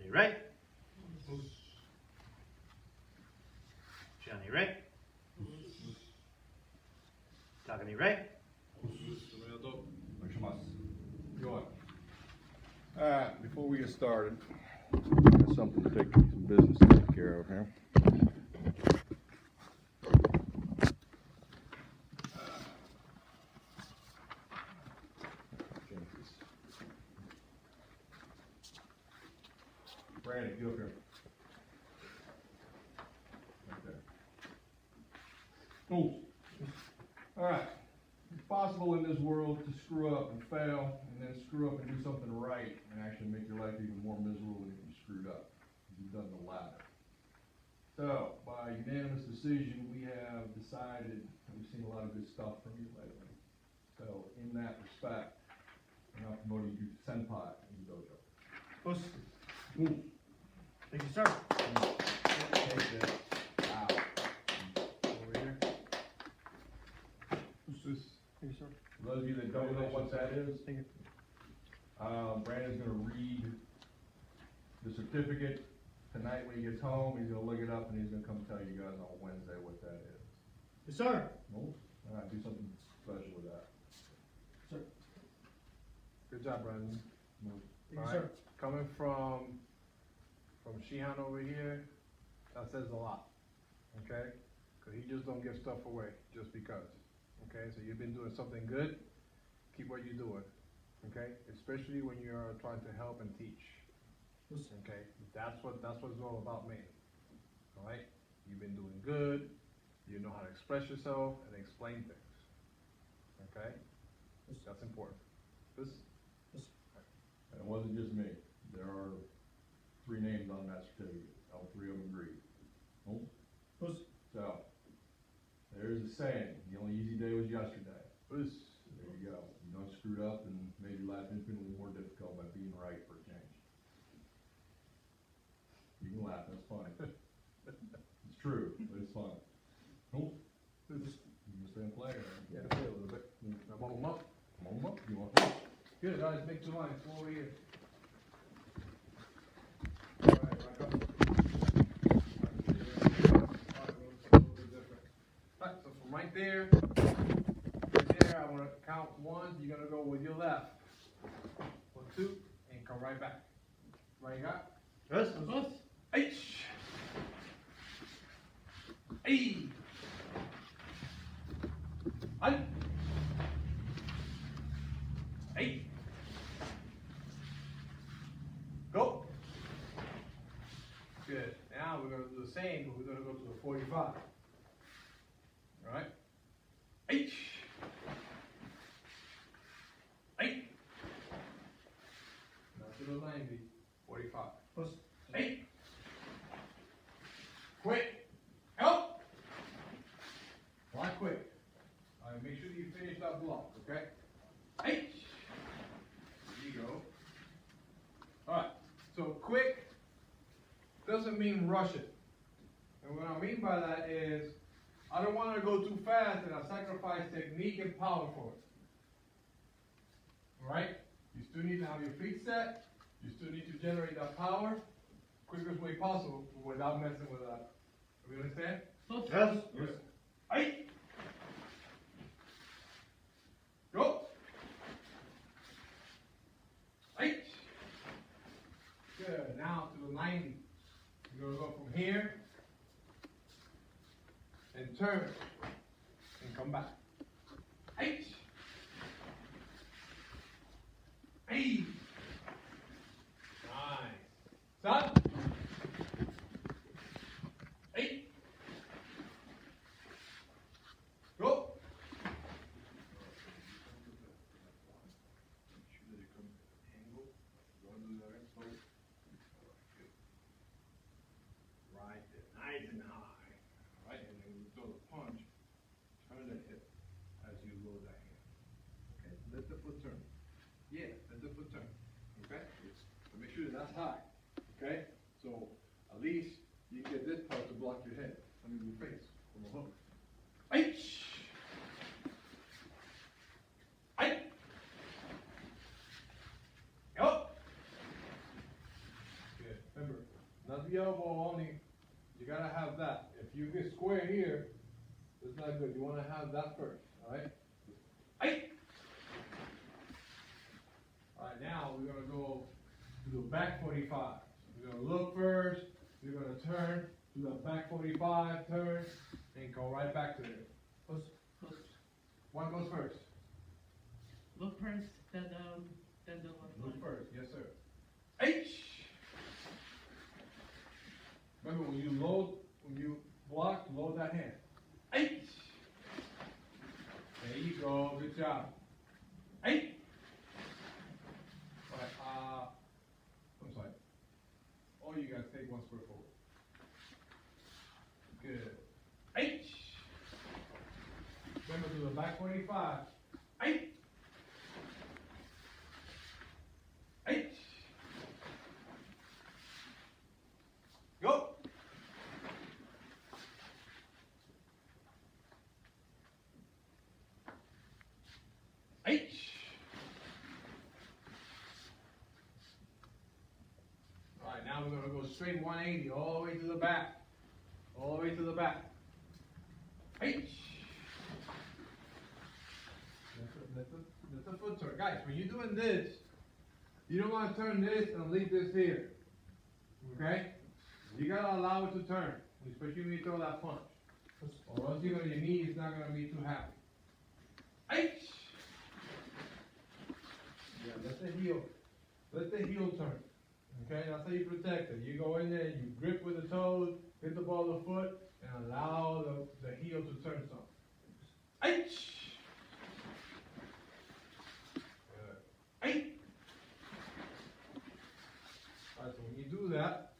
Johnny right. Johnny right. Takani right. Alright, before we get started, got something to take some business to take care of here. Brandon, get up here. Okay. Cool. Alright. It's possible in this world to screw up and fail, and then screw up and do something right, and actually make your life even more miserable than if you screwed up. You've done the latter. So, by unanimous decision, we have decided, and we've seen a lot of good stuff from you lately. So, in that respect, we're now promoting you to senpai in the dojo. Puss. Ooh. Thank you, sir. Take this. Wow. Over here. Who's this? Thank you, sir. For those of you that don't know what that is, Thank you. Brandon's gonna read the certificate tonight when he gets home. He's gonna look it up and he's gonna come tell you guys on Wednesday what that is. Yes, sir. All right, do something special with that. Sir. Good job, Brandon. Thank you, Alright. sir. Coming from Shihan over here, that says a lot, okay? Cause he just don't give stuff away just because, okay? So you've been doing something good, keep what you're doing, okay? Especially when you're trying to help and teach, Yes, sir. okay? That's what it's all about, man, alright? You've been doing good, you know how to express yourself and explain things, okay? Yes, sir. That's important. This, And it wasn't just me. There are 3 names on that certificate. All 3 of them agreed. Oh, Puss. so, there's a saying, the only easy day was yesterday. this, There you go. You done screwed up and made your life infinitely more difficult by being right for a change. You can laugh, that's funny. It's true, but it's fun. Cool. You just been playing. yeah, a little bit. Now warm 'em up. Come on up, you want? Good, guys, make 2 lines, come over here. Alright, back up. Alright, so from right there, I wanna count 1, you're gonna go with your left. 1, 2, and come right back. Right, you got? Yes, yes. H. A. Un. 8. Go. Good. Now we're gonna do the same, but we're gonna go to the 45. Alright? H. 8. Now to the 90. 45. Puss. 8. Quick. Help. Why quick? Alright, make sure you finish that block, okay? H. There you go. Alright, so quick doesn't mean rush it. And what I mean by that is, I don't want to go too fast and I sacrifice technique and power for it. Alright? You still need to have your feet set. You still need to generate that power quickest way possible without messing with that. You understand? Yes. Yes. 8. Go. 8. Good. Now to the 90. You're gonna go from here and turn and come back. 8. 8. Nice. Stop. 8. Go. Right there, nice and high. Right, and then when you throw the punch, turn the hip as you load that hand. Okay, let the foot turn. Yeah, let the foot turn. Okay? So make sure that that's high. Okay? So at least you get this part to block your head, your face from a hook. H. Up. Good. not the elbow only. You gotta have that. If you get square here, it's not good. You wanna have that first, alright? Hey! Alright, now we're gonna go to the back 45. We're gonna look first, we're gonna turn, do the back 45, turn, and go right back to there. Push. One goes first. Look first, then the left Look one. first, yes sir. H! Remember when you block, load that hand. H! There you go, good job. H! Alright, I'm sorry. All you guys take one square forward. Good. H! Remember to the back 45. H! H! Go! H! Alright, now we're gonna go straight 180 all the way to the back. All the way to the back. H! That's a foot turn. Guys, when you're doing this, you don't want to turn this and leave this here. Okay? You gotta allow it to turn, especially when you throw that punch. Or else your knee is not gonna be too happy. H! Yeah, let the heel turn. Okay, that's how you protect it. You go in there, you grip with the toes, hit the ball of the foot, and allow the heel to turn some. H! Good. H! Alright, so when you do that,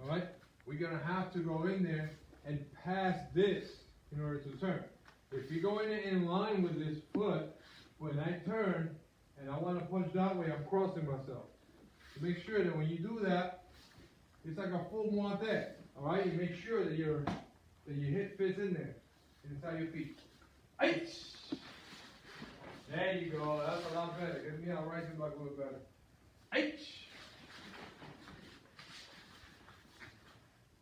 alright, we're gonna have to go in there and pass this in order to turn. If you go in line with this foot, when I turn, and I want to punch that way, I'm crossing myself. So make sure that when you do that, it's like a full moite. Alright, you make sure that your hip fits in there, inside your feet. H! There you go, that's a lot better. Gives me a rising block a little better. H!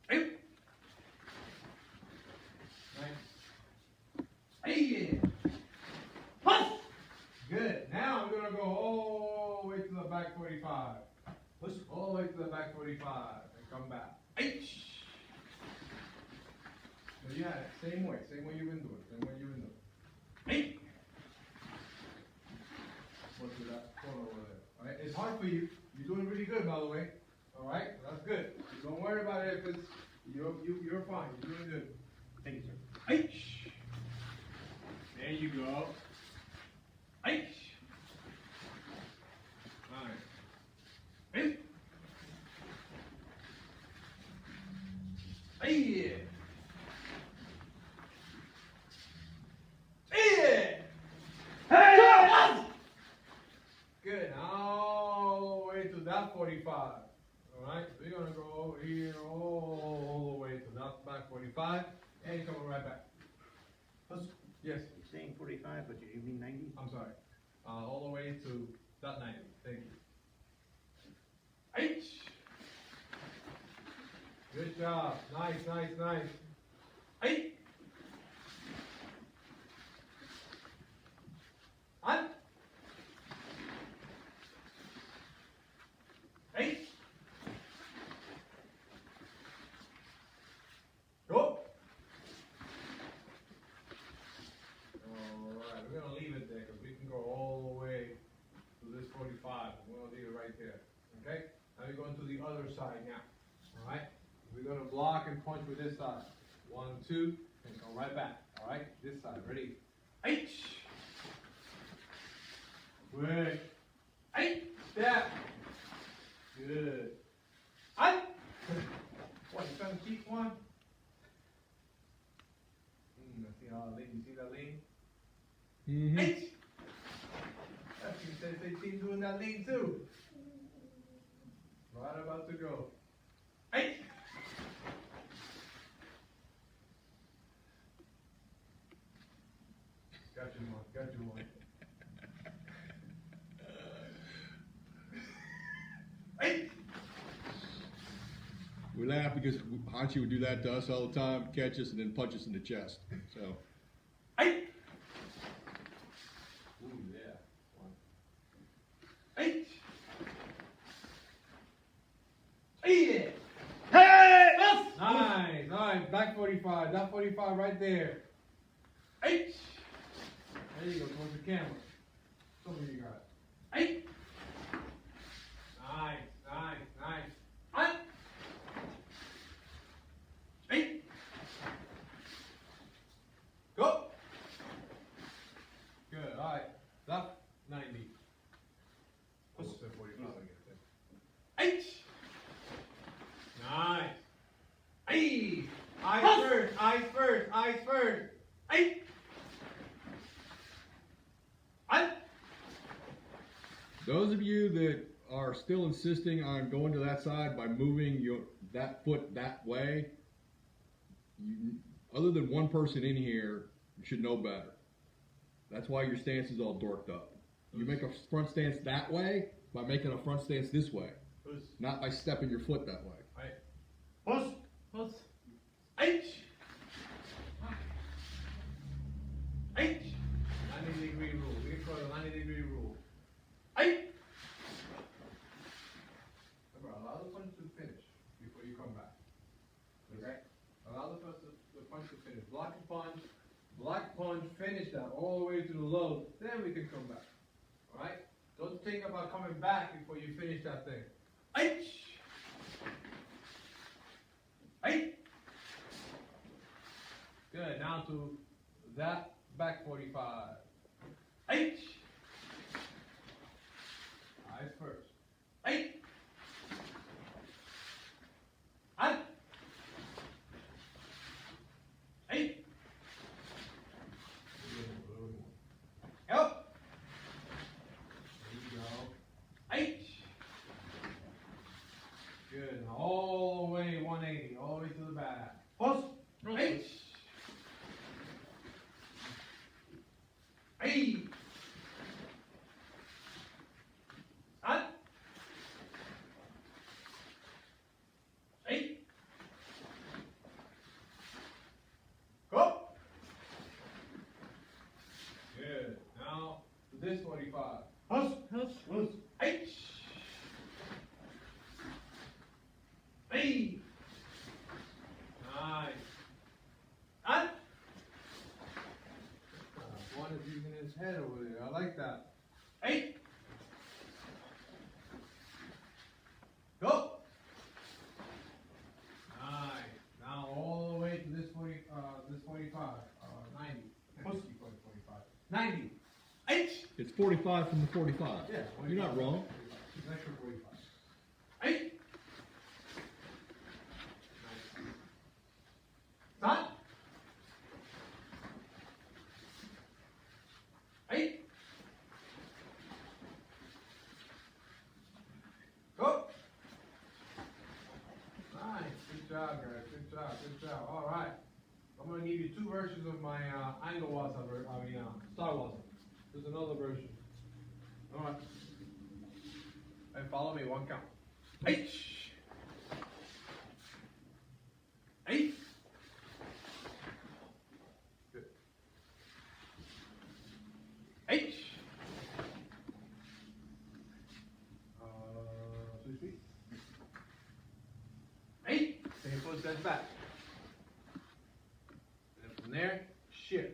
H! Nice. Hey! Push! Good. Now I'm gonna go all the way to the back 45. Push all the way to the back 45 and come back. H! So yeah, same way you've been doing. H! What's with that corner over there? Alright, it's hard for you. You're doing really good, by the way. Alright, that's good. Don't worry about it if it's you're fine. You're doing good. Thank you, sir. H! There you go. H! Nice. H! Hey! Hey! Hey! Good. All the way to that 45. Alright, so you're gonna go over here all the way to that back 45 and come right back. Push. Yes, You're saying 45, but you mean 90? I'm sorry. All the way to that 90. Thank you. H! Good job. Nice. H! On. H! Go. Alright, we're gonna leave it there because we can go all the way to this 45. We're gonna leave it right there. Okay? Now we're going to the other side now. Alright? We're gonna block and punch with this side. 1, 2, and go right back. Alright? This side. Ready? H! Good. H! Step. Good. On. What, you trying to keep one? I see how lean. You see that lean? Mm-hmm. H! That's you said they team doing that lean too. Right about to go. H! Got you one. H! We laugh because Hanshi would do that to us all the time, catch us and then punch us in the chest, so. Eight. Ooh, yeah. One. Eight. Eight. Hey! Nice, nice. Back 45. That 45 right there. Eight. There you go, towards the camera. Some of you got it. Eight. Nice, nice, nice. One. Eight. Go. Good, alright. Left 90. Almost said 45 again. Eight. Nice. Hey. Eyes first, eyes first, eyes first. Eight. One. Those of you that are still insisting on going to that side by moving that foot that way, other than one person in here, you should know better. That's why your stance is all dorked up. You make a front stance that way by making a front stance this way, not by stepping your foot that way. Right. Puss. Puss. Eight. Eight. 90-degree rule. We call it a 90-degree rule. Eight. Remember, allow the punch to finish before you come back. Okay? Allow the punch to finish. Block punch, finish that all the way to the low. Then we can come back. Alright? Don't think about coming back before you finish that thing. Eight. Eight. Good. Now to that back 45. Eight. Eyes first. Eight. And. Eight. Help. There you go. Eight. Good. Now all the way 180, all the way to the back. Puss. Eight. Eight. And. Eight. Go. Good. Now to this 45. Puss. Puss. Puss. Eight. Eight. Nice. And. One is using his head over there. I like that. Eight. Go. Nice. Now all the way to this 45. 90. Puss. 90. Eight. It's 45 from the 45. Yeah. You're not wrong. It's an extra 45. Eight. Nice. Done. Eight. Go. Nice. Good job, guys. Good job. Good job. All right. I'm going to give you two versions of my angle wasa, star wasa. There's another version. All right. And follow me. One count. Eight. Eight. Good. Eight. 6 feet. Eight. Take your foot steps back. And from there, shift.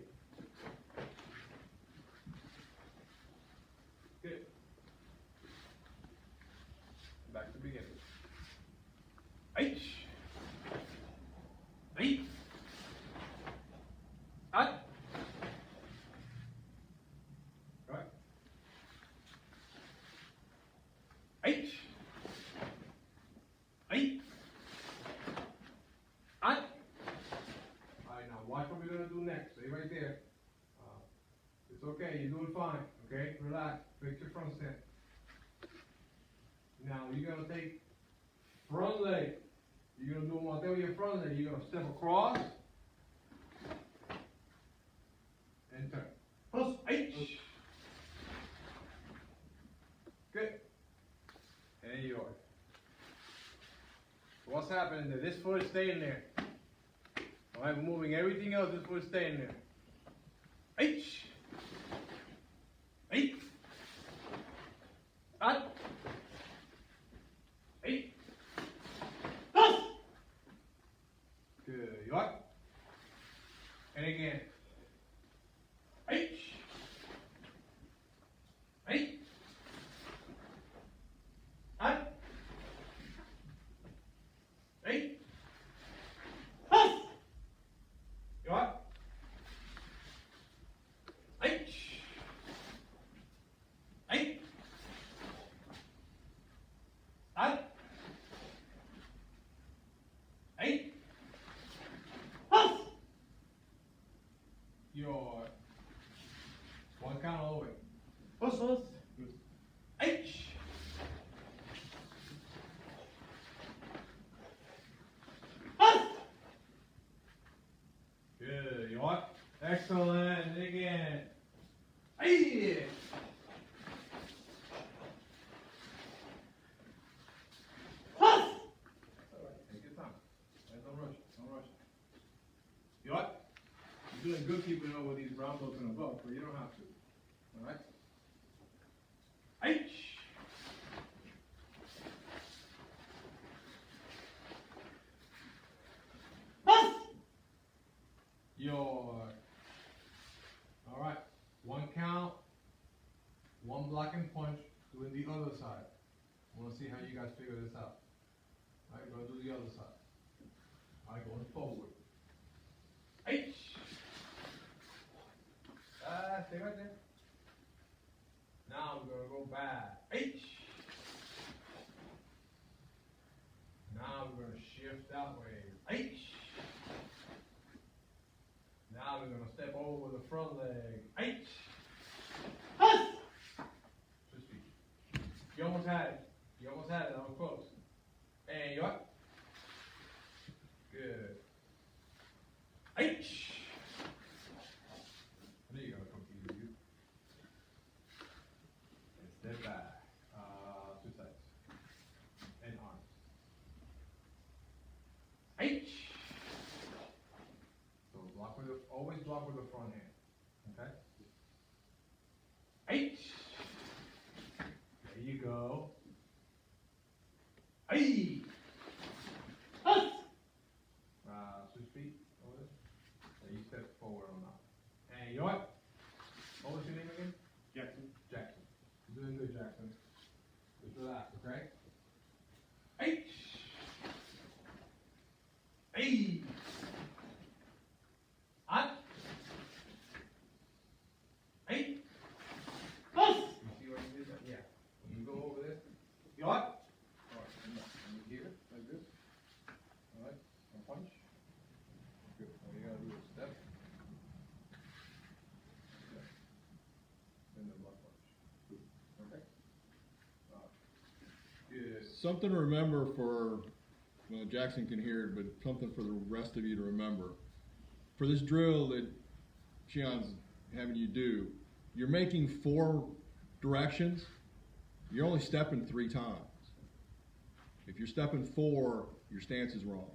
Good. Back to the beginning. Eight. Eight. Up. Right. Eight. Eight. Up. All right, now watch what we're gonna do next. Stay right there. It's okay. You're doing fine. Okay, relax. Fix your front stance. Now you're gonna take front leg. You're gonna do one thing with your front leg. You're gonna step across and turn. Puss. Eight. Good. And yours. So what's happening there? This foot is staying there. Alright, we're moving everything else, this foot is staying there. H. Eight. Up. Eight. Up. Good. You up? And again. H. Eight. Up. Eight. Up. You up? H. Eight. Up. Eight. Up. Your one count all the way. Post. H. Up. Good. You want? Excellent. And again. Hey. Up. Take your time. Don't rush. Don't rush. You what? You're doing good keeping up with these brown belts and above, but you don't have to. All right? H. Your. All right. One count, one block and punch, doing the other side. I want to see how you guys figure this out. All right, go do the other side. All right, going forward. H. Stay right there. Now we're gonna go back. H. Now we're gonna shift that way. H. Now we're gonna step over the front leg. H. Just feet. You almost had it. You almost had it. That was close. And you up. Good. H. There you go, computer. You. And step back. Two sides. And arms. H. So block with the, always block with the front hand. Okay? H. There you go. Hey. Switch feet over this. Now you step forward on that. And you know what? What was your name again? Jackson. Jackson. You're doing good, Jackson. Just relax, okay? H. A. Up. Eight. Up. You see what you did there? Yeah. When you go over this, you up. All right, and here, like this. All right, and punch. Good. All you gotta do is step. Step. Then the block punch. Okay. Good. Something to remember for, well, Jackson can hear it, but something for the rest of you to remember. For this drill that Xian's having you do, you're making 4 directions, you're only stepping 3 times. If you're stepping 4, your stance is wrong.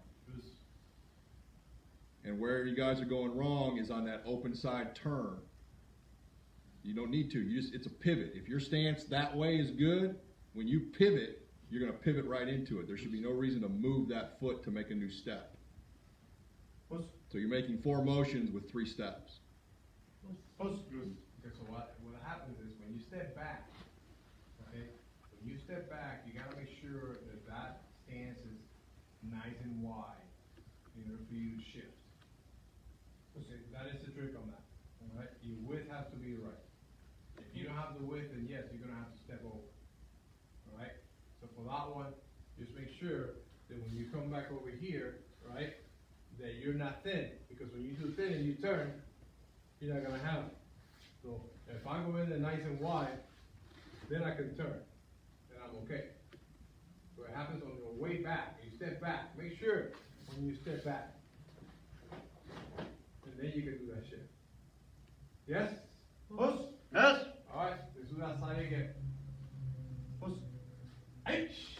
And where you guys are going wrong is on that open side turn. You don't need to, it's a pivot. If your stance that way is good, when you pivot, you're gonna pivot right into it. There should be no reason to move that foot to make a new step. Post. So you're making 4 motions with 3 steps. Post. Okay, so what happens is when you step back, okay, when you step back, you gotta make sure that that stance is nice and wide in order for you to shift. Okay, that is the trick on that, all right? Your width has to be right. If you don't have the width, then yes, you're gonna have to step over, all right? So for that one, just make sure that when you come back over here, right, that you're not thin, because when you do thin and you turn, you're not gonna have it. So if I go in there nice and wide, then I can turn, then I'm okay. So it happens on your way back, you step back, make sure when you step back, and then you can do that shit. Yes? Post. Yes. Alright, let's do that side again. Post. H.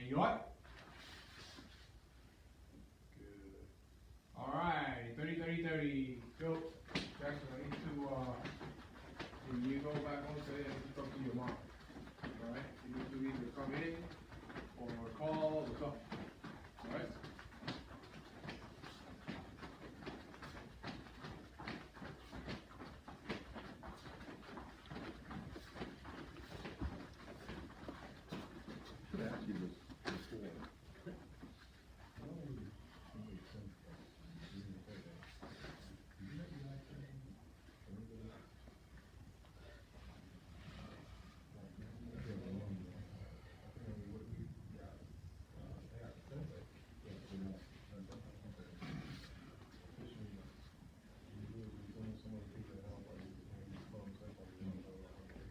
And you what? Good. Alright, 30. Go. Jackson, I need to, when you go back home today, I need to talk to your mom. Alright? You need to either come in or call or something. Alright? Should ask you this before.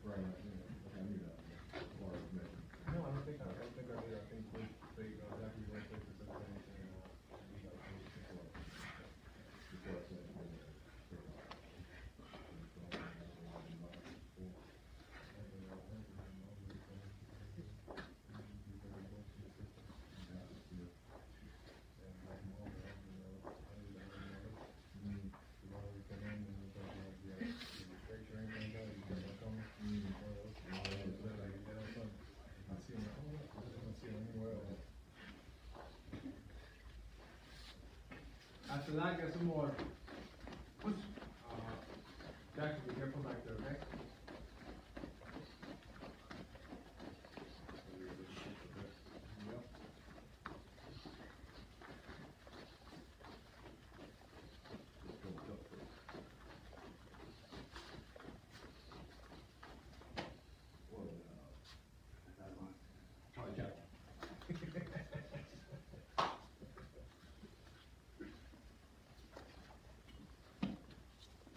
Right, I knew that. Or maybe. No, I don't think I did. I think they exactly went there for something and, we got Before I said, After that, get some more. Jackson, be careful back there, okay? Yep. Charlie Chaplin.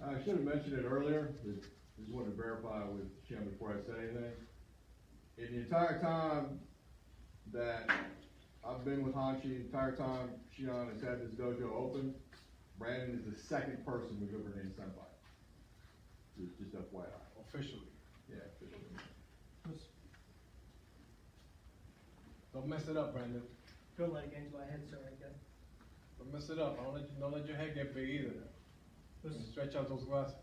I should have mentioned it earlier, but just wanted to verify with Shem before I say anything. In the entire time that I've been with Hanshi, the entire time Shion has had this dojo open, Brandon is the second person we've ever named senpai. Just FYI. Officially. Yeah, officially. Don't mess it up, Brandon. Don't let it get into my head, sir, like that. Don't mess it up. Don't let your head get big either. Stretch out those glasses.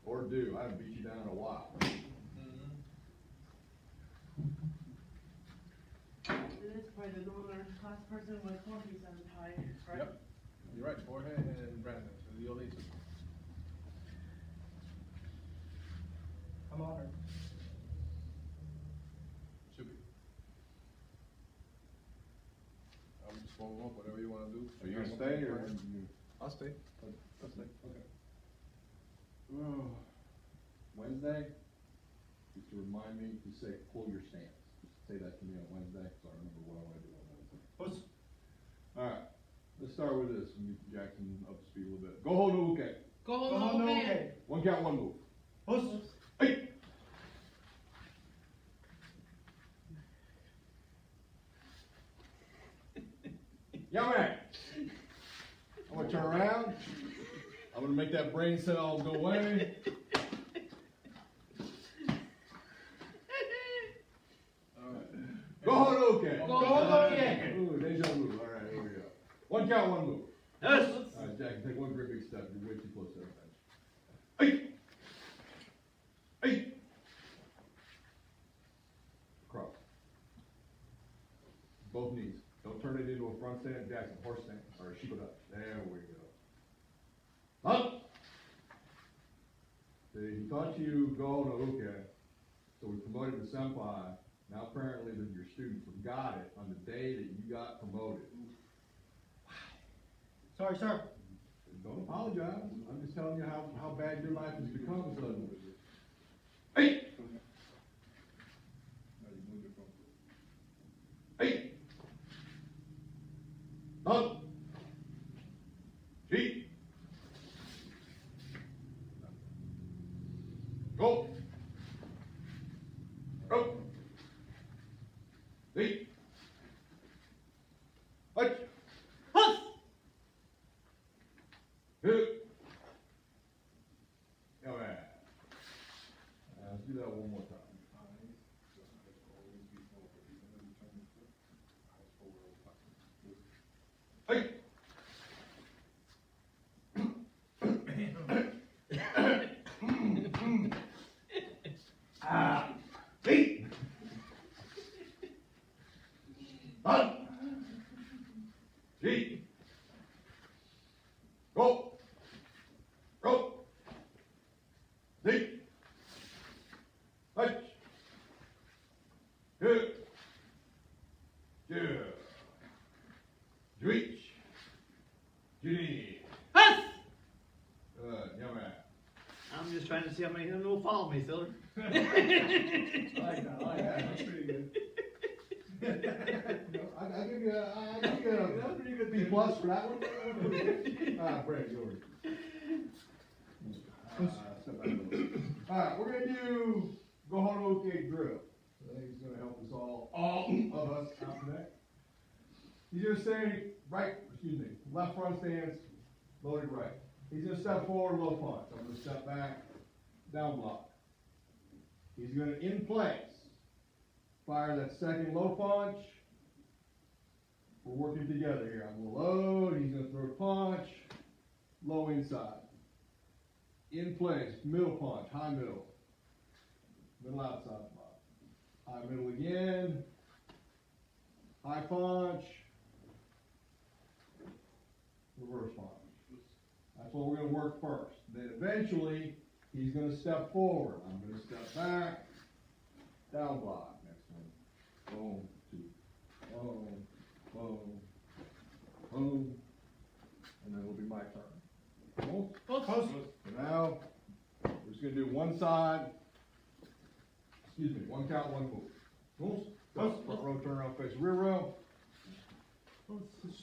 Or do, I haven't beat you down in a while. It is probably the normal class person with coffee sound high, right? Yep. You're right, Jorge and Brandon, so the only two. I'm honored. Should be. I'm just following up, whatever you wanna do. Are you gonna stay or you? I'll stay. I'll stay. Okay. Wednesday, just to remind me to say, pull your stance. Just say that to me on Wednesday, so I remember what I wanna do on Wednesday. Puss. Alright, let's start with this, and get Jackson up to speed a little bit. Go hold no uke. Go Go home, home, no, man. okay. One count, one move. Puss. Hey! Young man, I'm gonna turn around. I'm gonna make that brain cell go away. Go hold okay. Go home, okay. Ooh, deja vu. All right, here we go. One count, one move. Yes. All right, Jack, take one great big step. You're way too close to that bench. Hey! Hey! Cross. Both knees. Don't turn it into a front stand, Jackson, horse stand, or a shikoda. There we go. Up! See, he taught you go no uke, so we promoted the senpai. Now apparently that your student forgot it on the day that you got promoted. Sorry, sir. Don't apologize. I'm just telling you how bad your life has become suddenly. Hey! Hey! Up! Feet! Go! Go! Feet! Hutch! Puss. Good. All right. Let's do that one more time. Eight. Done. Eight. Go. Go. Eight. Touch. Good. Two. Reach. Judy. Huss! Good. Yeah, man. I'm just trying to see how many of them will follow me, Siller. I like that, that's pretty good. I give you a B plus for that one. Brad, yours. Step back a little bit. Alright, we're gonna do Gohono Uke drill. I think it's gonna help us all of us out today. He's gonna stay left front stance, loaded right. He's gonna step forward, low punch. I'm gonna step back, down block. He's gonna, in place, fire that second low punch. We're working together here. I'm gonna load, he's gonna throw a punch, low inside. In place, middle punch, high middle. Middle outside block. High middle again. High punch. Reverse punch. That's what we're gonna work first. Then eventually, he's gonna step forward. I'm gonna step back. Down block. Next one. Boom, two. Boom, boom, boom. And then it'll be my turn. Boom. Huss! So now, we're just gonna do one side. One count, one move. Boom. Front row, turn around, face rear row.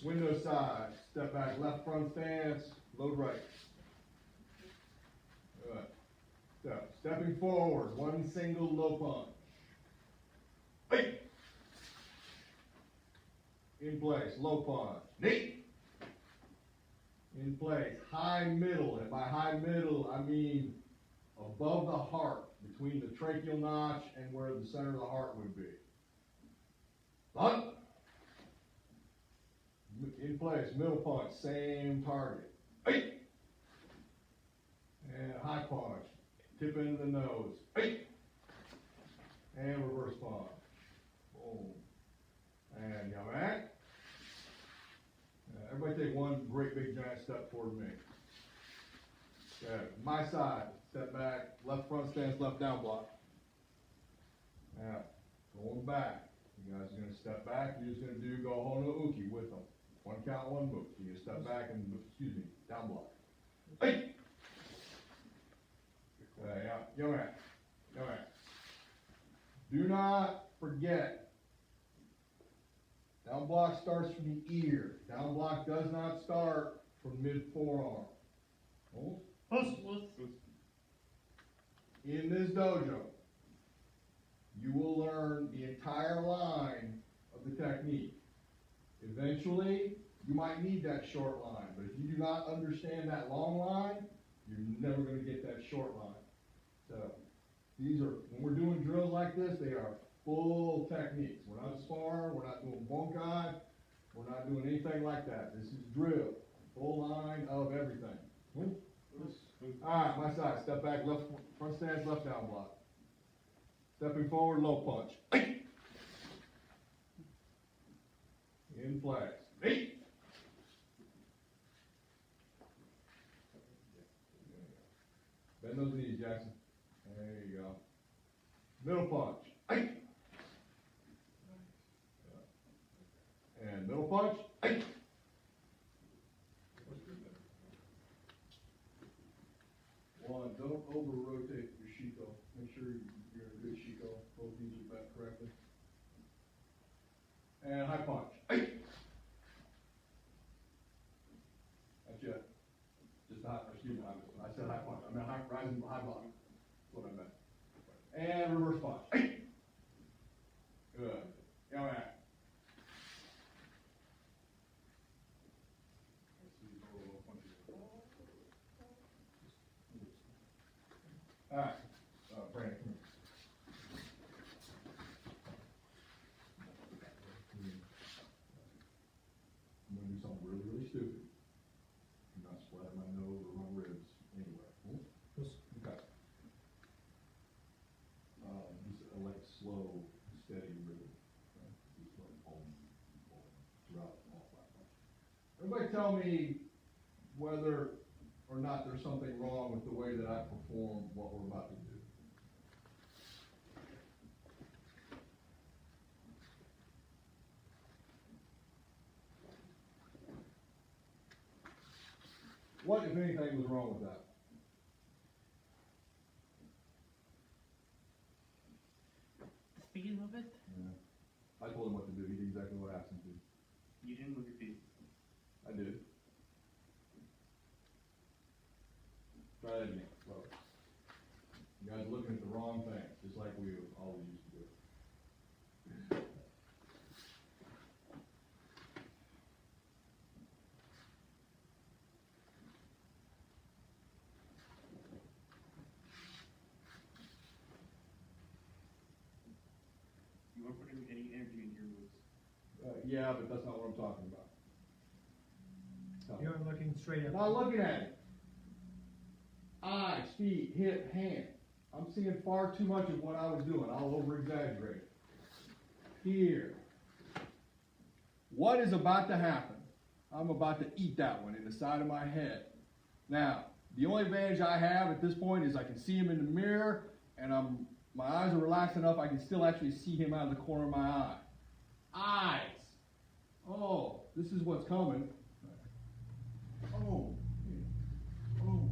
Window side, step back, left front stance, load right. Good. So, stepping forward, one single low punch. Eight. In place, low punch. Eight. In place, high middle, and by high middle, I mean above the heart, between the tracheal notch and where the center of the heart would be. Done. In place, middle punch, same target. Eight. And high punch, tip into the nose. Eight. And reverse punch. Boom. And come back. Everybody take one great big giant step toward me. Okay, my side, step back, left front stance, left down block. Now, going back. You guys are gonna step back, you're just gonna do Gohono Uke with them. One count, one move. So you step back and, down block. Hey! Yo man. Do not forget, down block starts from the ear. Down block does not start from mid forearm. Oh. Huss! In this dojo, you will learn the entire line of the technique. Eventually, you might need that short line, but if you do not understand that long line, you're never going to get that short line. So, these are, when we're doing drills like this, they are full techniques. We're not sparring, we're not doing bunkai, we're not doing anything like that. This is drill, full line of everything. Alright, my side, step back, left front stance, left down block. Stepping forward, low punch. In place. Eight. Bend those knees, Jackson. There you go. Middle punch. Eight. And middle punch. Eight. One, don't over-rotate your Shiko. Make sure you're in a good Shiko. Both knees are bent correctly. And high punch. Eight. That's it. Just high, I said high punch. I meant rising high block. That's what I meant. And reverse punch. Eight. Good. Go ahead. Alright, Brandon, come here. I'm gonna do something really, really stupid. I'm not splattering my nose or my ribs anywhere. Okay. Just slow, steady rhythm. Right? Just like boom, boom, throughout all five punches. Everybody tell me whether or not there's something wrong with the way that I perform what we're about to do. What, if anything, was wrong with that? Speed of it? Yeah. I told him what to do, he did exactly what I asked him to. You didn't move your feet. I did. Try that again, slow. You guys are looking at the wrong thing, just like we always used to do. You weren't putting any energy into your moves. Yeah, but that's not what I'm talking about. Tell me. You're looking straight I'm up. not looking at it. Eyes, feet, hip, hand. I'm seeing far too much of what I was doing. I'll over-exaggerate it. Here. What is about to happen? I'm about to eat that one in the side of my head. Now, the only advantage I have at this point is I can see him in the mirror, and my eyes are relaxed enough I can still actually see him out of the corner of my eye. Eyes. Oh, this is what's coming. Oh. Oh.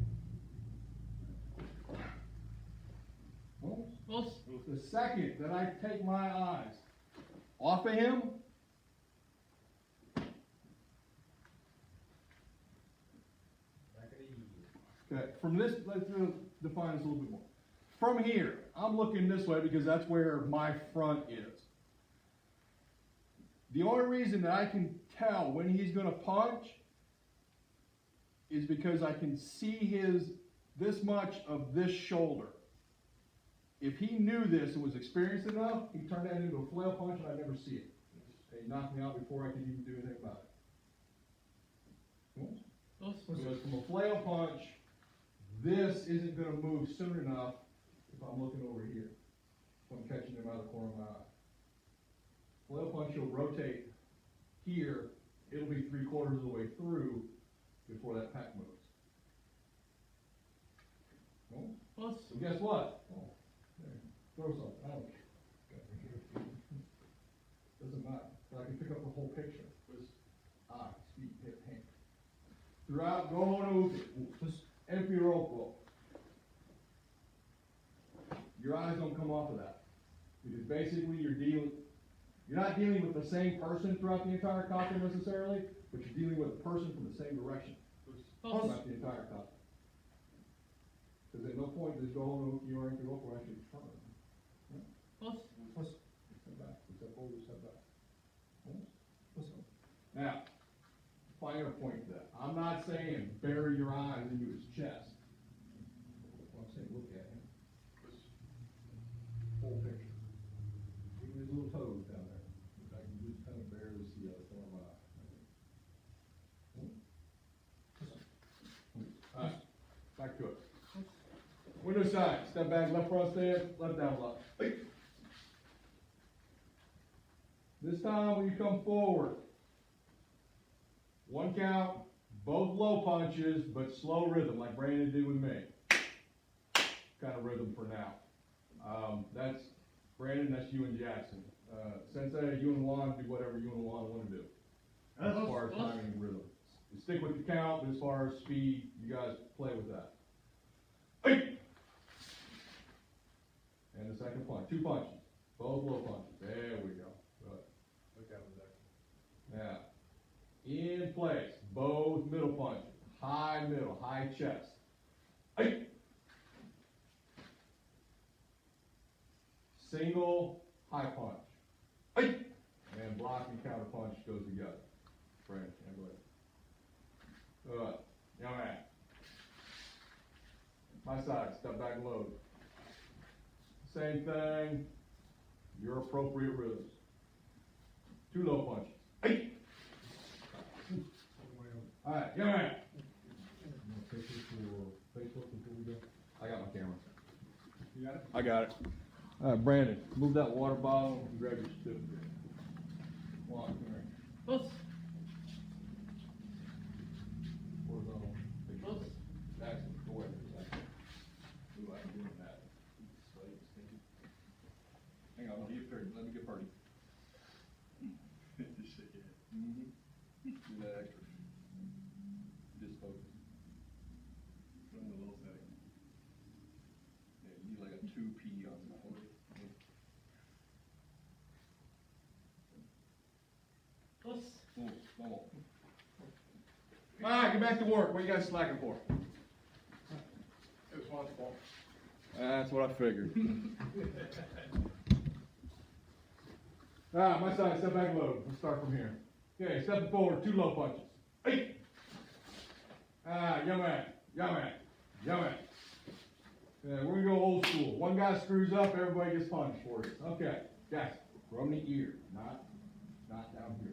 Well, the second that I take my eyes off of him, okay, from this, let's define this a little bit more. From here, I'm looking this way because that's where my front is. The only reason that I can tell when he's going to punch is because I can see this much of this shoulder. If he knew this and was experienced enough, he'd turn that into a flail punch and I'd never see it. He'd knock me out before I could even do anything about it. Because from a flail punch, this isn't going to move soon enough if I'm looking over here. If I'm catching him out of the corner of my eye. Flail punch, he'll rotate here. It'll be 3/4 of the way through before that pack moves. So guess what? Oh, there. Throw something. I don't care. Doesn't matter. But I can pick up the whole picture. Eyes, feet, hip, hand. Throughout, go on just empty rope roll. Your eyes don't come off of that. Because basically you're not dealing with the same person throughout the entire costume necessarily, but you're dealing with a person from the same direction throughout the entire costume. Because at no point does go on you or anything rope will actually turn. Right? Step back, step forward, step back. Now, finer point to that. I'm not saying bury your eyes into his chest. I'm saying look at him. Whole picture. Even his little toes down there. I can just kind of barely see out of the corner of my eye. Alright, back to it. Window side, step back, left front step, left down block. This time when you come forward, one count, both low punches, but slow rhythm, like Brandon did with me. Kind of rhythm for now. That's Brandon, that's you and Jackson. Sensei, you and Juan, do whatever you and Juan want to do. As far as timing and rhythm. You stick with the count, but as far as speed, you guys play with that. And the second punch, 2 punches. Both low punches. There we go. Good. Look at him there. Now, in place, both middle punches. High middle, high chest. Single, high punch. And block and counter punch goes together. Brandon, go ahead. Good. Young man. My side, step back and load. Same thing, your appropriate rhythms. 2 low punches. Alright, young man. Take this for Facebook before we go. I got my camera. You got it? I got it. All right, Brandon, move that water bottle and grab your certificate. Come on, come here. Close. Horizontal. Close. Excellent, go away for a second. Ooh, I'm doing that. Sweaty, stinky. Hang on, let me get party. Just shake your head. Mm-hmm. Do that extra. Just focus. Put in the little setting. Yeah, you need like a 2P on that one. Close. Cool, come on. All right, get back to work. What you guys slacking for? It was Juan's fault. That's what I figured. All right, my side, step back load. Let's start from here. Okay, stepping forward, 2 low punches. Hey! Young man, young man, young man. Yeah, we're gonna go old school. One guy screws up, everybody gets punched for it. Okay, guys, from the ear, not down here.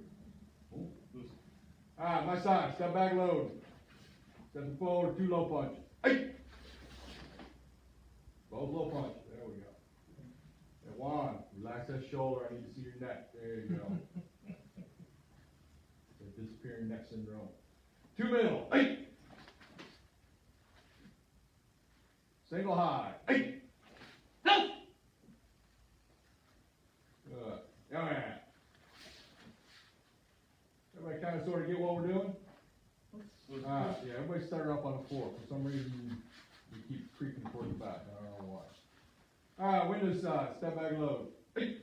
Cool. All right, my side, step back load. Stepping forward, 2 low punches. Hey! Both low punches. There we go. And Juan, relax that shoulder. I need to see your neck. There you go. That disappearing neck syndrome. 2 middle. Hey! Single high. Hey! Good. Yeah, man. Everybody kind of sort of get what we're doing? Yeah, everybody started off on the floor. For some reason, we keep creeping toward the back. I don't know why. All right, window side, step back load. Hey.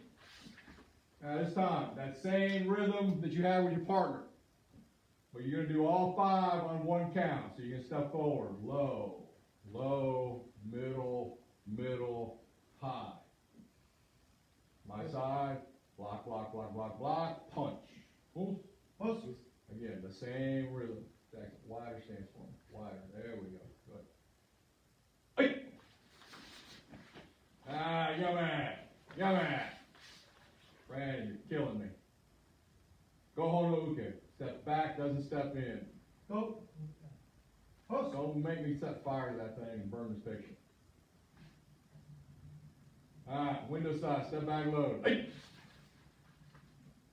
This time, that same rhythm that you had with your partner. But you're gonna do all 5 on 1 count. So you're gonna step forward, low, low, middle, middle, high. My side, block, block, block, block, block, punch. Cool? Close. Again, the same rhythm. Wider stance for me. Wider. There we go. Good. Hey! Young man. Young man. Brandon, you're killing me. Go home to Uke. Step back, doesn't step in. Go. Close. Don't make me set fire to that thing and burn this picture. Alright, window side, step back load. Hey!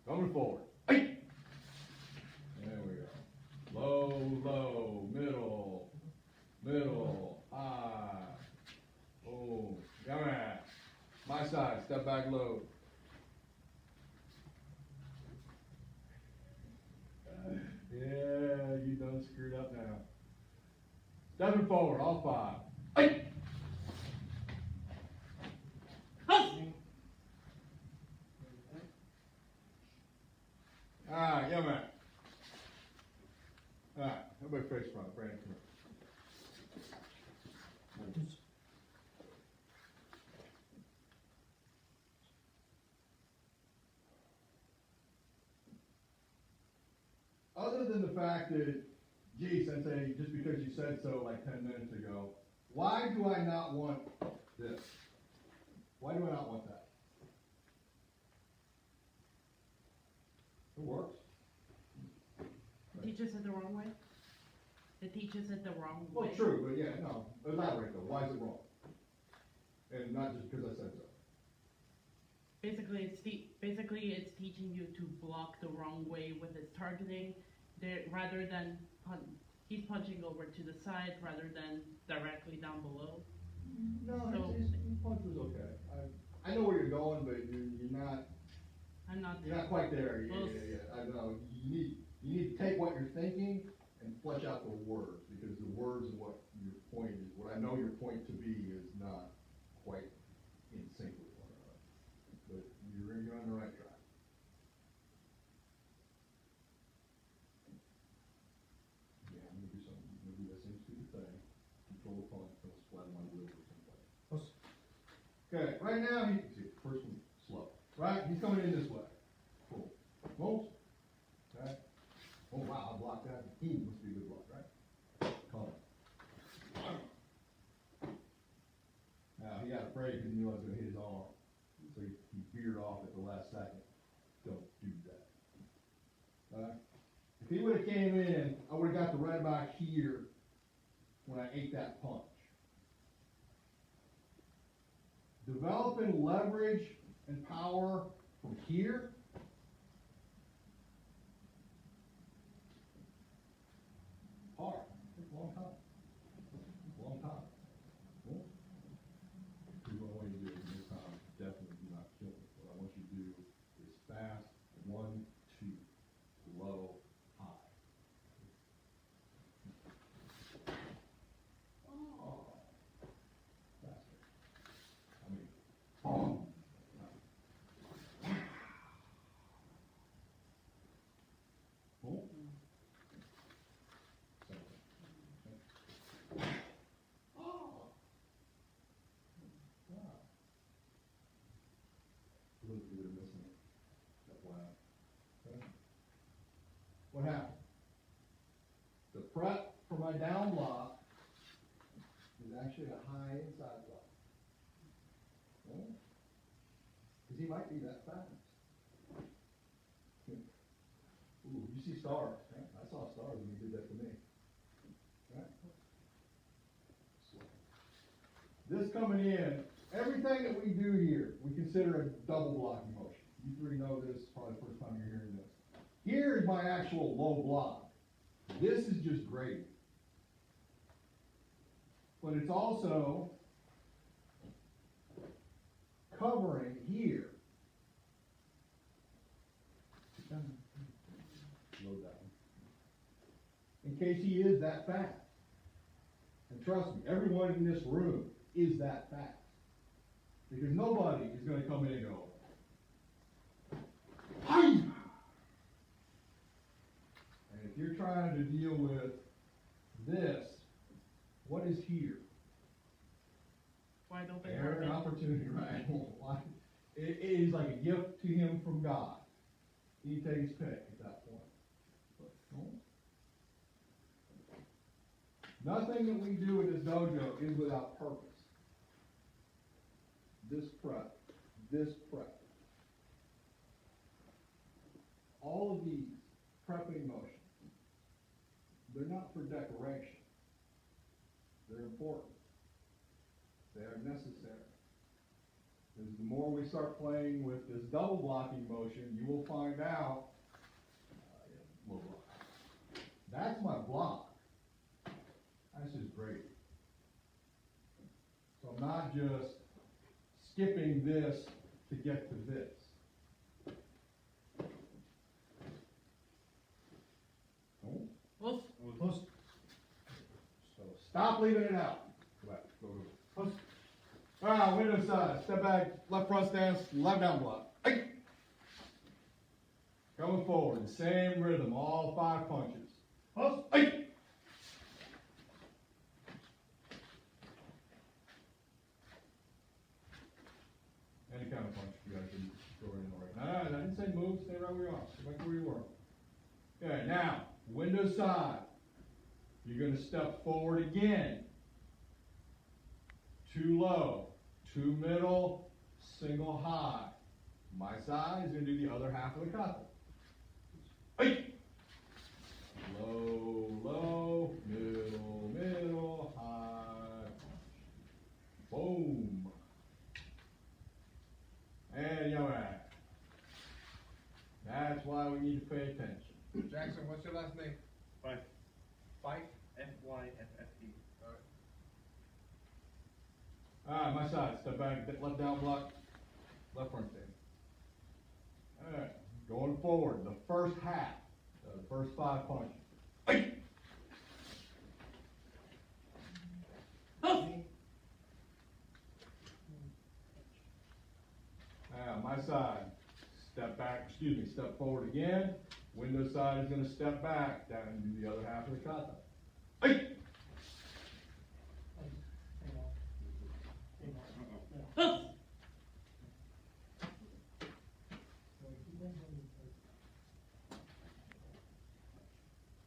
Coming forward. Hey! There we go. Low, low, middle, middle, high. Oh, come on. My side, step back load. Yeah, you done screwed up now. Stepping forward, all 5. Hey! Alright, yeah, man. Alright, everybody face front, Brandon, come here. Other than the fact that, gee, Sensei, just because you said so like 10 minutes ago, why do I not want this? Why do I not want that? It works. It teaches it the wrong way. It teaches it the wrong Well, way. true, but yeah, no, elaborate though, why is it wrong? And not just because I said so. Basically, it's teaching you to block the wrong way with its targeting, rather than he's punching over to the side rather than directly down below. No, So- his punch was okay. I know where you're going, but you're not. I'm not. You're not quite there. Well, Yeah. I know. You need to take what you're thinking and flesh out the words, because the words and what your point is, what I know your point to be is not quite in sync with one another. But you're on the right track. Yeah, I'm gonna do something. I'm gonna do that same stupid thing. Control the punch, don't splatter my wheel or something. Close. Okay, right now, see, first one, slow. Right, he's coming in this way. Cool. Most. Okay. Oh, wow, I blocked that. He must be a good block, right? Come on. Now, he got afraid because he knew I was gonna hit his arm. So he veered off at the last second. Don't do that. Alright? If he would've came in, I would've got the right about here when I ate that punch. developing leverage and power from here. Hard, takes a long time. Long time. Well, here's what I want you to do this time, definitely do not kill it. What I want you to do is fast, 1, 2, low, high. Oh, faster. I mean, boom. Boom. Oh. Wow. For those of you that are missing it, that's why. Okay. What happened? The prep for my down block is actually a high inside block. Because he might be that fast. Ooh, you see stars, right? I saw stars when you did that to me. Right? This coming in, everything that we do here, we consider a double blocking motion. You three know this, probably the first time you're hearing this. Here is my actual low block. This is just grading. But it's also covering here. Load that one. In case he is that fast. And trust me, everyone in this room is that fast. Because nobody is going to come in and go, "Hi!" And if you're trying to deal with this, what is here? Wide open Air and carpet. opportunity, right? Why? It is like a gift to him from God. He takes his pick at that point. Nothing that we do in this dojo is without purpose. This prep, all of these prepping motions, they're not for decoration. They're important. They are necessary. Because the more we start playing with this double blocking motion, you will find out, low block. That's my block. That's just great. So I'm not just skipping this to get to this. Oh, Well, Post. so stop leaving it out. Go back, go. Post. Ah, window side, step back, left front stance, left down block. Hey. Coming forward, the same rhythm, all 5 punches. Post. Hey. Any kind of punch you guys can throw in right. No, I didn't say move, stay right where you are, stay back where you were. Okay, now, window side. You're gonna step forward again. 2 low, 2 middle, single high. My side is gonna do the other half of the kata. Hey! Low, low, middle, middle, high. Boom. And you're right. That's why we need to pay attention. Jackson, what's your last name? Fife. Fife? Fyffe. Alright, my side, step back, left down block, left front stand. Alright, going forward, the first half, the first 5 punches. Hey! My side, step back, step forward again. Window side is gonna step back, down and do the other half of the kata. Hey!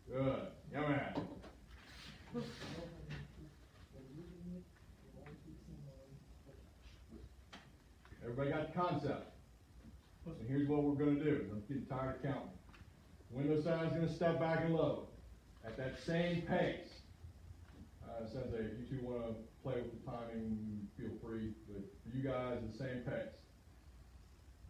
Good, yeah man. Everybody got the concept? And here's what we're gonna do, I'm getting tired of counting. Window side's gonna step back and load, at that same pace. Sensei, if you two wanna play with the timing, feel free, but for you guys, the same pace.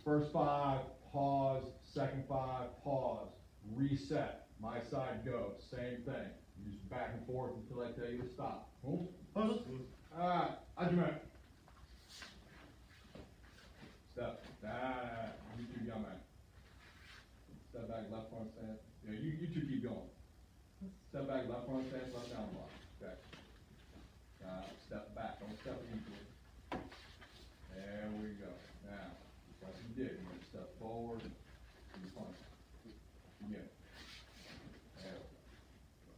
First 5, pause, second 5, pause, reset, my side go, same thing. You just back and forth until I tell you to stop. Cool? Post. Alright, Ajime. Step back, you two young man. Step back, left front stance. Yeah, you two keep going. Step back, left front stance, left down block. Okay. Step back, don't step into it. There we go. Now, just like you did, you're gonna step forward, and you punch. Again. There we go.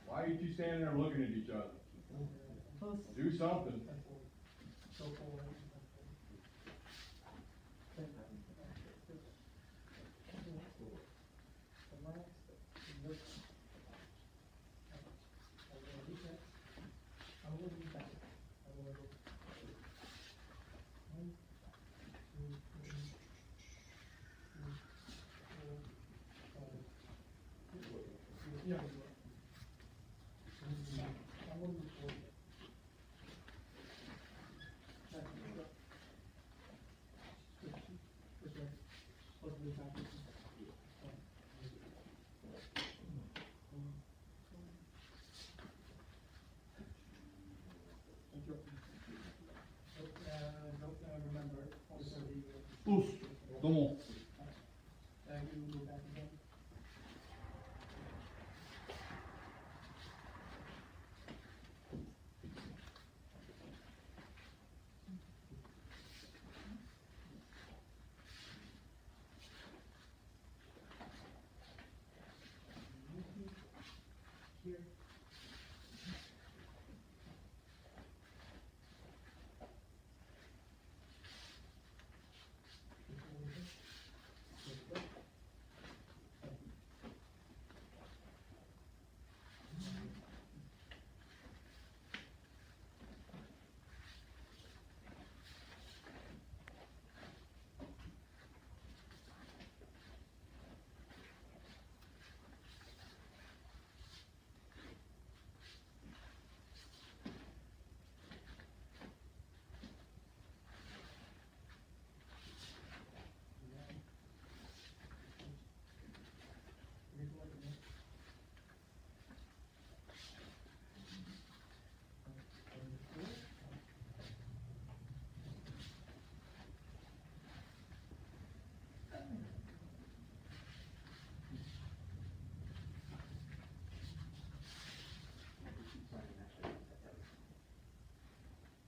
Why are you two standing there looking at each other? Post. Do something. So forward. Yeah. Remember, also the. Tous, comment? Thank you, go back again. Here.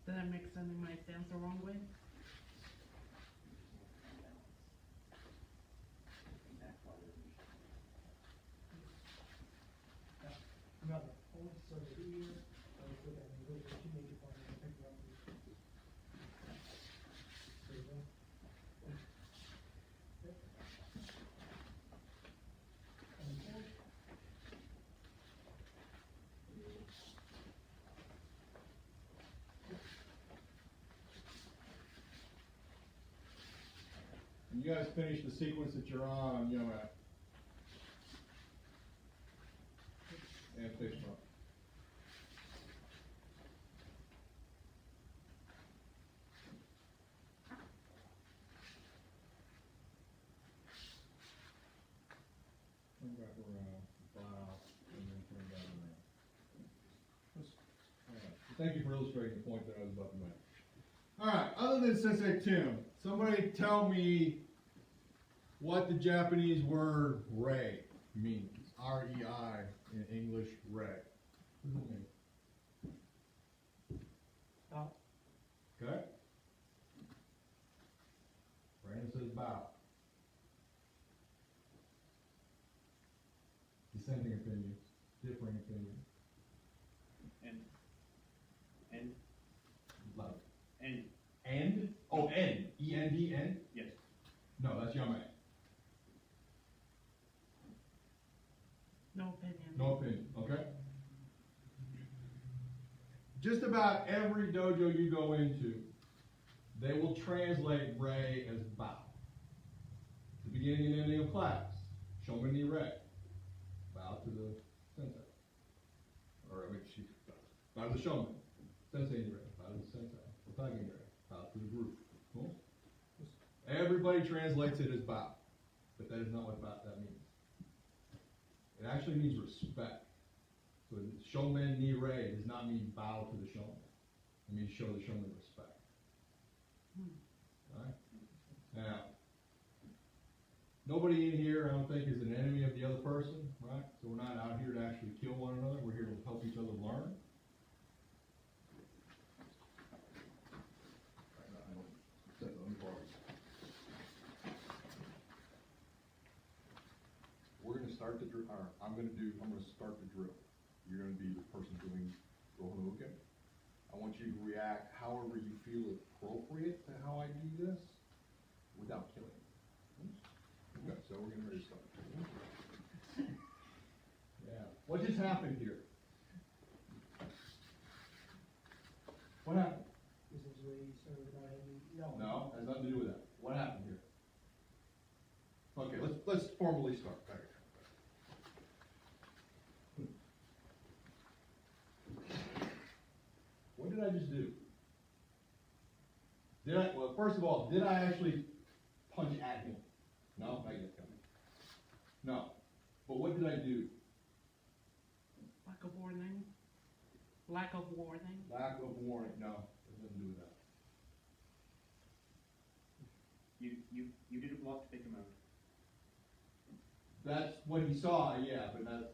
Did I make sending my stance the wrong way? Another, only so here, I will put that in, go to the make it one, and pick it up. There you go. Yep. And then, When you guys finish the sequence that you're on, you know, and face front. Turn back around, file, and then turn back around. Alright, thank you for illustrating the point that I was about to make. Alright, other than Sensei Tim, somebody tell me what the Japanese word rei means. R-E-I in English, rei. What does it mean? bow. Okay? Brandon says bow. Dissenting opinion, differing opinion. And, Loud. and, And? Oh, N. E-N-D-N? yes. No, that's Yame. No opinion. No opinion, okay? Just about every dojo you go into, they will translate rei as bow. The beginning and ending of class. Shomen ni rei. Bow to the sensei. Or, I mean, Out of the showman. Sensei Nire. Out of the sensei. Otagi Nire. Out to the group. Cool? Everybody translates it as bow. But that is not what that means. It actually means respect. So shomen nire does not mean bow to the showman. It means show the showman respect. Alright? Now, nobody in here, I don't think, is an enemy of the other person, right? So we're not out here to actually kill one another. We're here to help each other learn. We're gonna start the drill, or I'm gonna start the drill. You're gonna be the person doing Gohanuken. I want you to react however you feel appropriate to how I do this without killing. Okay, so we're getting ready to start. Yeah. What just happened here? What happened? Essentially, you started without any, No, has nothing to do with that. What happened here? Okay, let's formally start. Back. What did I just do? Well, first of all, did I actually punch at him? No, not yet coming. No. But what did I do? Lack of warning. Lack of warning. Lack of warning. No, it doesn't do with that. You did a block to take him out. That's what he saw, yeah, but that's,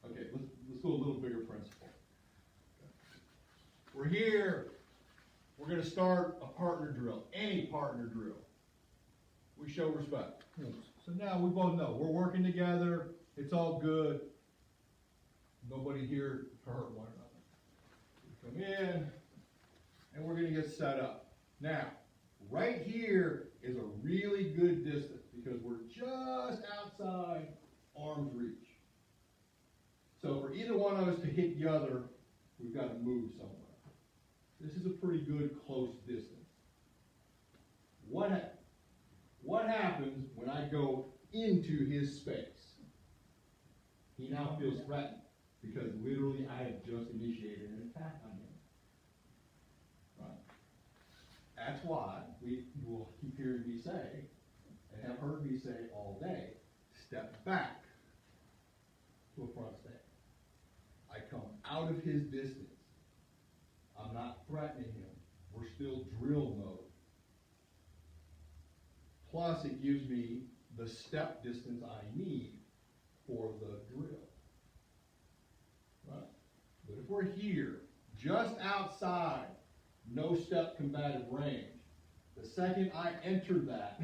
okay, let's go a little bigger principle. We're here, we're gonna start a partner drill, any partner drill. We show respect. So now we both know, we're working together, it's all good. Nobody here to hurt one another. We come in, and we're gonna get set up. Now, right here is a really good distance because we're just outside arm's reach. So for either one of us to hit the other, we've got to move somewhere. This is a pretty good close distance. What happens when I go into his space? He now feels threatened because literally I have just initiated an attack on him. Right? That's why you will keep hearing me say, and have heard me say all day, step back to a front stance. I come out of his distance. I'm not threatening him. We're still drill mode. Plus, it gives me the step distance I need for the drill. Right? But if we're here, just outside, no step combative range, the second I enter that,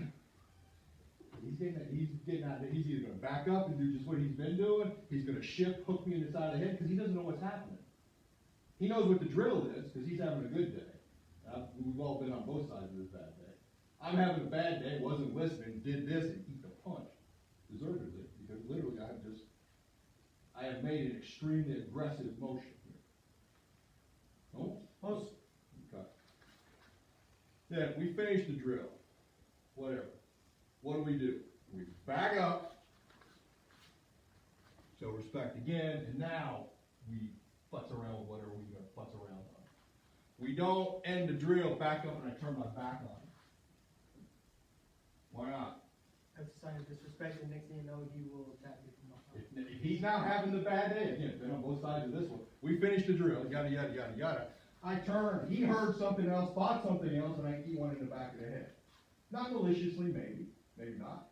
he's either going to back up and do just what he's been doing, he's going to shift, hook me in the side of the head, because he doesn't know what's happening. He knows what the drill is, because he's having a good day. We've all been on both sides of this bad day. I'm having a bad day, wasn't listening, did this, and eat the punch, deservedly, because literally I have made an extremely aggressive motion here. Oh, close. Okay. Then we finish the drill. Whatever. What do? We back up. So respect again, and now we futz around with whatever we're going to futz around on. We don't end the drill back up and I turn my back on him. Why not? That's a sign of disrespect, and next thing you know, he will attack you from behind. If he's now having the bad day, again, been on both sides of this one. We finished the drill, yada, yada, yada, yada. I turned, he heard something else, thought something else, and I eat one in the back of the head. Not maliciously, maybe not.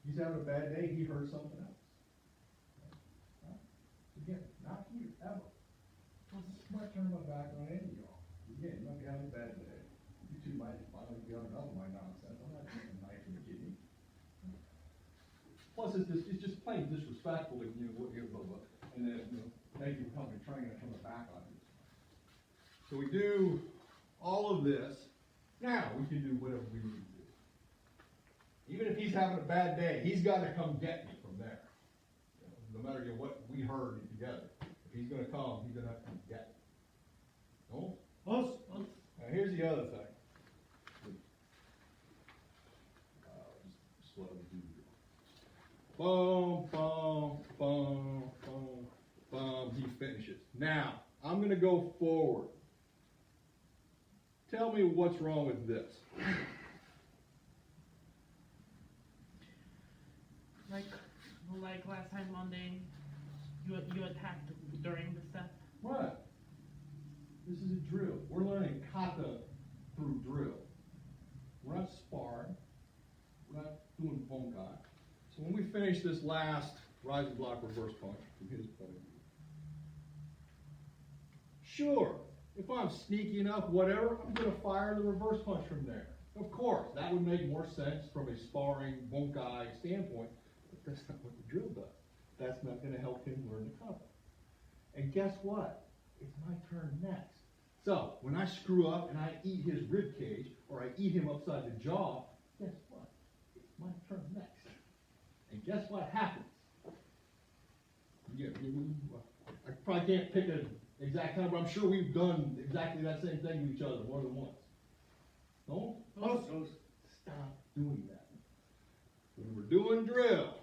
He's having a bad day, he heard something else. Right? Again, not here, ever. I might turn my back on any of y'all. Again, you might be having a bad day. You two might finally be on enough of my nonsense. I'm not taking a knife in the kidney. Plus, it's just plain disrespectful to blah, blah. And then, thank you for helping train and turn my back on you. So we do all of this. Now we can do whatever we need to do. Even if he's having a bad day, he's got to come get me from there. No matter what we heard together. If he's going to come, he's going to have to come get me. No? Now here's the other thing. Just let him do it. Boom, boom, boom, boom, boom. He finishes. Now, I'm gonna go forward. Tell me what's wrong with this. Like last time Monday, you attacked during the step. What? This is a drill. We're learning kata through drill. We're not sparring. We're not doing bunkai. So when we finish this last rise and block reverse punch, from his point of view, sure, if I'm sneaky enough, whatever, I'm going to fire the reverse punch from there. Of course, that would make more sense from a sparring bunkai standpoint, but that's not what the drill does. That's not going to help him learn the kata. And guess what? It's my turn next. So, when I screw up and I eat his rib cage, or I eat him upside the jaw, guess what? It's my turn next. And guess what happens? I probably can't pick an exact time, but I'm sure we've done exactly that same thing to each other more than once. No? Stop doing that. When we're doing drill,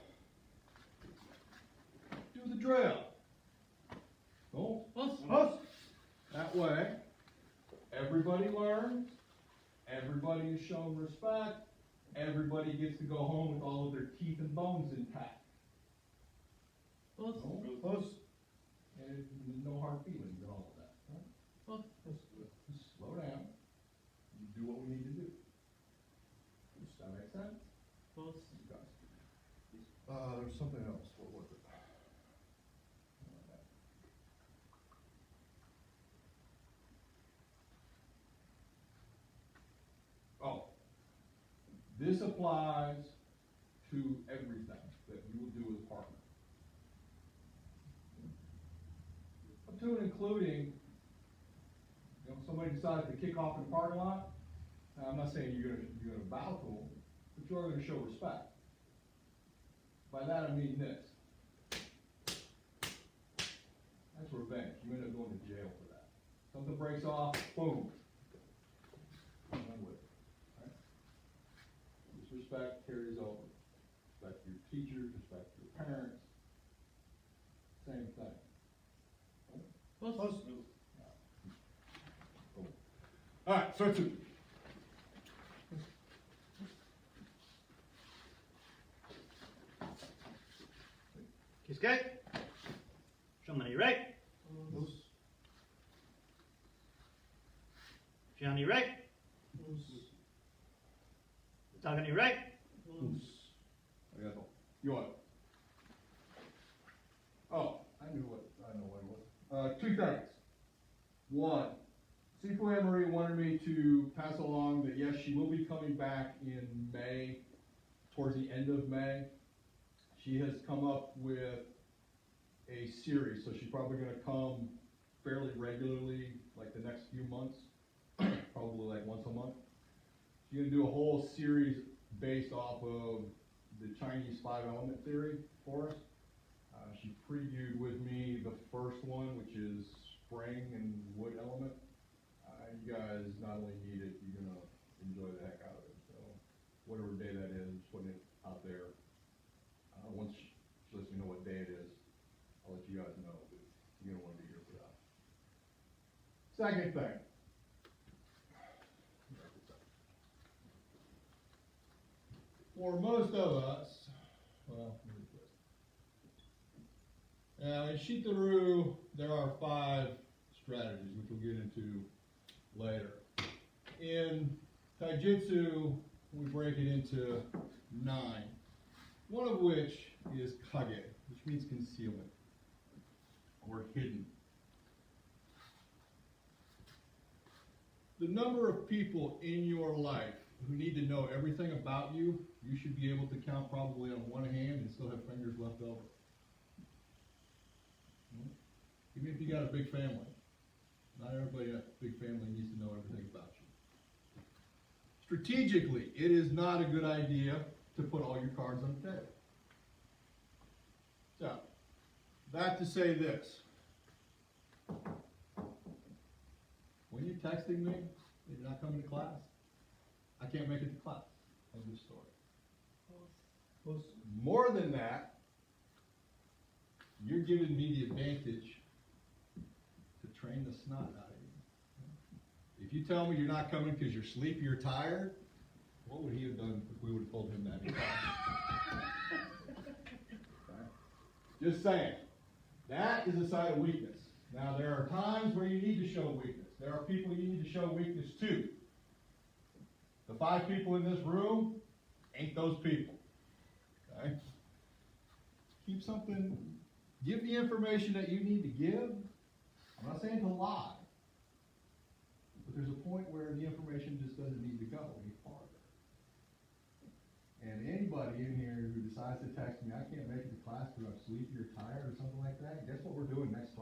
do the drill. No? That way, everybody learns, everybody is shown respect, everybody gets to go home with all of their teeth and bones intact. No? And no hard feelings and all of that. Right? Just slow down. You do what we need to do. Does that make sense? There's something else. What was it? Oh, this applies to everything that you will do as a partner. Up to and including, somebody decides to kick off in the parking lot. Now, I'm not saying you're gonna bow to them, but you are gonna show respect. By that I mean this. That's revenge. You end up going to jail for that. Something breaks off, boom. I'm with it. Right? Disrespect carries over. Respect for your teachers, respect for your parents. Same thing. All right, so two. Kisuke, Shomani right, Shiani right, Tagani right, You what? Oh, I know what it was. Two things. One, Sifu Anne-Marie wanted me to pass along that yes, she will be coming back in May, towards the end of May. She has come up with a series, so she's probably going to come fairly regularly, like the next few months, probably like once a month. She's going to do a whole series based off of the Chinese 5-element theory for us. She previewed with me the first one, which is spring and wood element. You guys not only need it, you're going to enjoy the heck out of it. So whatever day that is, putting it out there. Once she lets me know what day it is, I'll let you guys know, but you're going to want to be here for that. Second thing. For most of us, well, now in Shito-ryu, there are 5 strategies, which we'll get into later. In Taijutsu, we break it into 9. One of which is kage, which means concealment, or hidden. The number of people in your life who need to know everything about you, you should be able to count probably on one hand and still have fingers left over. Even if you got a big family, not everybody in a big family needs to know everything about you. Strategically, it is not a good idea to put all your cards on the table. So, that to say this. When you're texting me, and you're not coming to class, I can't make it to class. End of story. More than that, you're giving me the advantage to train the snot out of you. If you tell me you're not coming because you're sleepy or tired, what would he have done if we would have told him that in class? Okay? Just saying. That is a sign of weakness. Now, there are times where you need to show weakness. There are people you need to show weakness to. The 5 people in this room ain't those people. Okay? Keep something, give the information that you need to give. I'm not saying to lie. But there's a point where the information just doesn't need to go any farther. And anybody in here who decides to text me, I can't make it to class because I'm sleepy or tired or something like that, guess what we're doing next